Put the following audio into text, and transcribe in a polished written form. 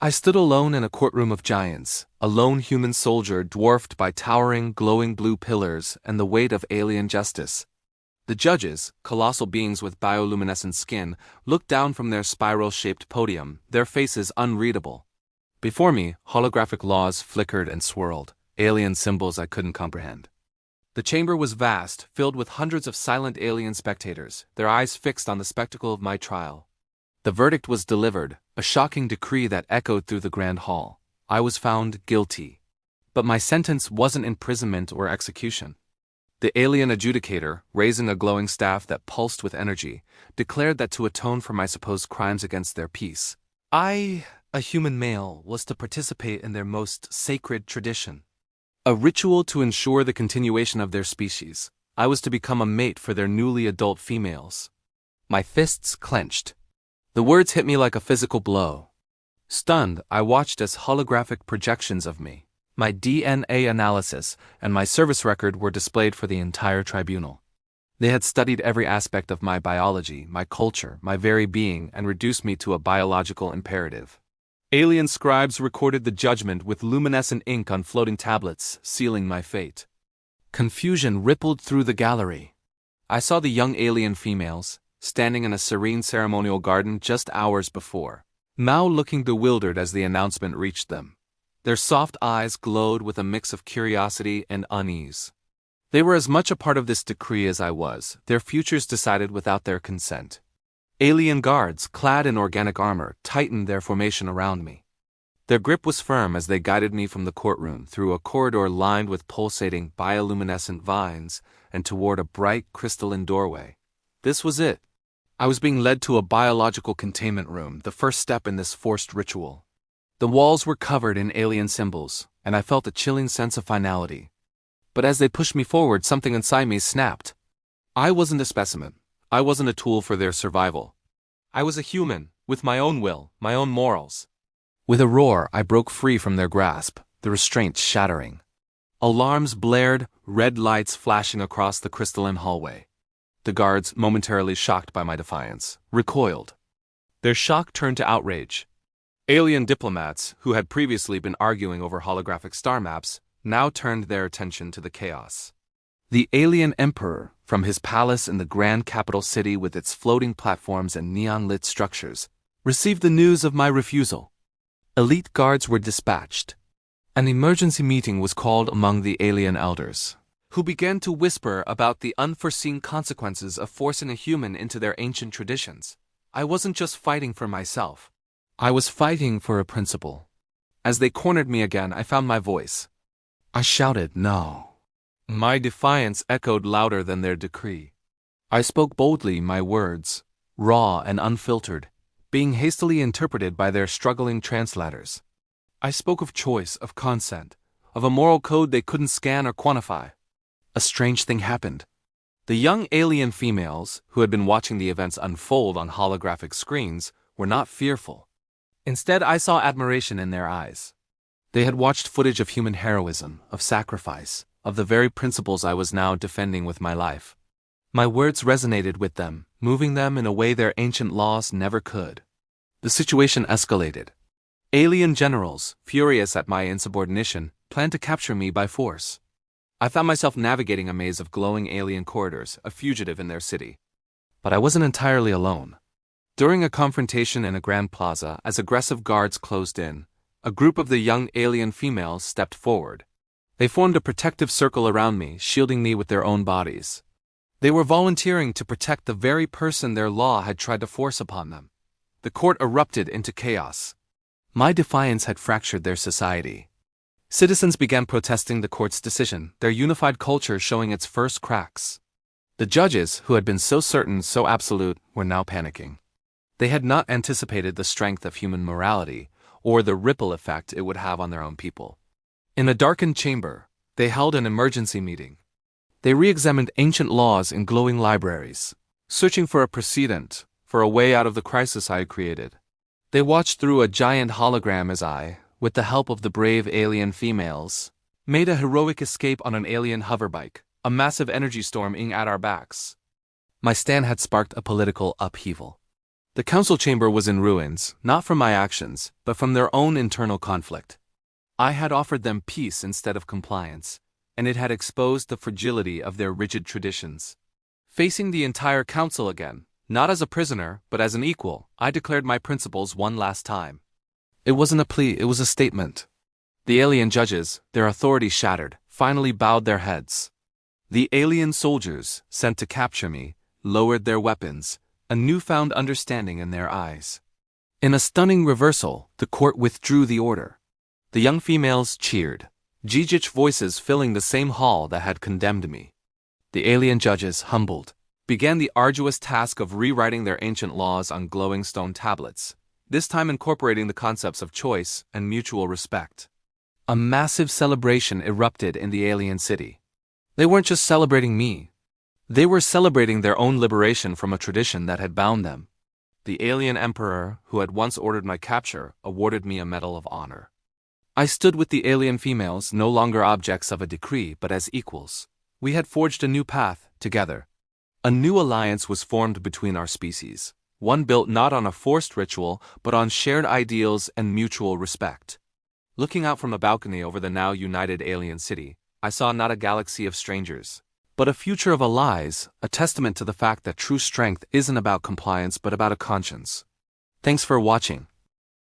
I stood alone in a courtroom of giants, a lone human soldier dwarfed by towering, glowing blue pillars and the weight of alien justice. The judges, colossal beings with bioluminescent skin, looked down from their spiral-shaped podium, their faces unreadable. Before me, holographic laws flickered and swirled, alien symbols I couldn't comprehend. The chamber was vast, filled with hundreds of silent alien spectators, their eyes fixed on the spectacle of my trial. The verdict was delivered, a shocking decree that echoed through the grand hall. I was found guilty. But my sentence wasn't imprisonment or execution. The alien adjudicator, raising a glowing staff that pulsed with energy, declared that to atone for my supposed crimes against their peace, I, a human male, was to participate in their most sacred tradition. A ritual to ensure the continuation of their species. I was to become a mate for their newly adult females. My fists clenched. The words hit me like a physical blow. Stunned, I watched as holographic projections of me, my DNA analysis, and my service record were displayed for the entire tribunal. They had studied every aspect of my biology, my culture, my very being, and reduced me to a biological imperative. Alien scribes recorded the judgment with luminescent ink on floating tablets, sealing my fate. Confusion rippled through the gallery. I saw the young alien females, standing in a serene ceremonial garden just hours before, now looking bewildered as the announcement reached them. Their soft eyes glowed with a mix of curiosity and unease. They were as much a part of this decree as I was, their futures decided without their consent. Alien guards, clad in organic armor, tightened their formation around me. Their grip was firm as they guided me from the courtroom through a corridor lined with pulsating bioluminescent vines and toward a bright crystalline doorway. This was it. I was being led to a biological containment room, the first step in this forced ritual. The walls were covered in alien symbols, and I felt a chilling sense of finality. But as they pushed me forward, something inside me snapped. I wasn't a specimen. I wasn't a tool for their survival. I was a human, with my own will, my own morals. With a roar, I broke free from their grasp, the restraints shattering. Alarms blared, red lights flashing across the crystalline hallway. The guards, momentarily shocked by my defiance, recoiled. Their shock turned to outrage. Alien diplomats, who had previously been arguing over holographic star maps, now turned their attention to the chaos. The alien emperor, from his palace in the grand capital city with its floating platforms and neon-lit structures, received the news of my refusal. Elite guards were dispatched. An emergency meeting was called among the alien elders, who began to whisper about the unforeseen consequences of forcing a human into their ancient traditions. I wasn't just fighting for myself. I was fighting for a principle. As they cornered me again, I found my voice. I shouted, no. My defiance echoed louder than their decree. I spoke boldly, my words, raw and unfiltered, being hastily interpreted by their struggling translators. I spoke of choice, of consent, of a moral code they couldn't scan or quantify. A strange thing happened. The young alien females, who had been watching the events unfold on holographic screens, were not fearful. Instead, I saw admiration in their eyes. They had watched footage of human heroism, of sacrifice, of the very principles I was now defending with my life. My words resonated with them, moving them in a way their ancient laws never could. The situation escalated. Alien generals, furious at my insubordination, planned to capture me by force. I found myself navigating a maze of glowing alien corridors, a fugitive in their city. But I wasn't entirely alone. During a confrontation in a grand plaza, as aggressive guards closed in, a group of the young alien females stepped forward. They formed a protective circle around me, shielding me with their own bodies. They were volunteering to protect the very person their law had tried to force upon them. The court erupted into chaos. My defiance had fractured their society. Citizens began protesting the court's decision, their unified culture showing its first cracks. The judges, who had been so certain, so absolute, were now panicking. They had not anticipated the strength of human morality, or the ripple effect it would have on their own people. In a darkened chamber, they held an emergency meeting. They re-examined ancient laws in glowing libraries, searching for a precedent, for a way out of the crisis I had created. They watched through a giant hologram as I, with the help of the brave alien females, made a heroic escape on an alien hoverbike, a massive energy storm at our backs. My stand had sparked a political upheaval. The council chamber was in ruins, not from my actions, but from their own internal conflict. I had offered them peace instead of compliance, and it had exposed the fragility of their rigid traditions. Facing the entire council again, not as a prisoner, but as an equal, I declared my principles one last time. It wasn't a plea, it was a statement. The alien judges, their authority shattered, finally bowed their heads. The alien soldiers, sent to capture me, lowered their weapons, a newfound understanding in their eyes. In a stunning reversal, the court withdrew the order. The young females cheered, Gijich voices filling the same hall that had condemned me. The alien judges, humbled, began the arduous task of rewriting their ancient laws on glowing stone tablets, this time incorporating the concepts of choice and mutual respect. A massive celebration erupted in the alien city. They weren't just celebrating me. They were celebrating their own liberation from a tradition that had bound them. The alien emperor, who had once ordered my capture, awarded me a medal of honor. I stood with the alien females, no longer objects of a decree, but as equals. We had forged a new path, together. A new alliance was formed between our species, one built not on a forced ritual, but on shared ideals and mutual respect. Looking out from a balcony over the now united alien city, I saw not a galaxy of strangers, but a future of allies, a testament to the fact that true strength isn't about compliance but about a conscience. Thanks for watching.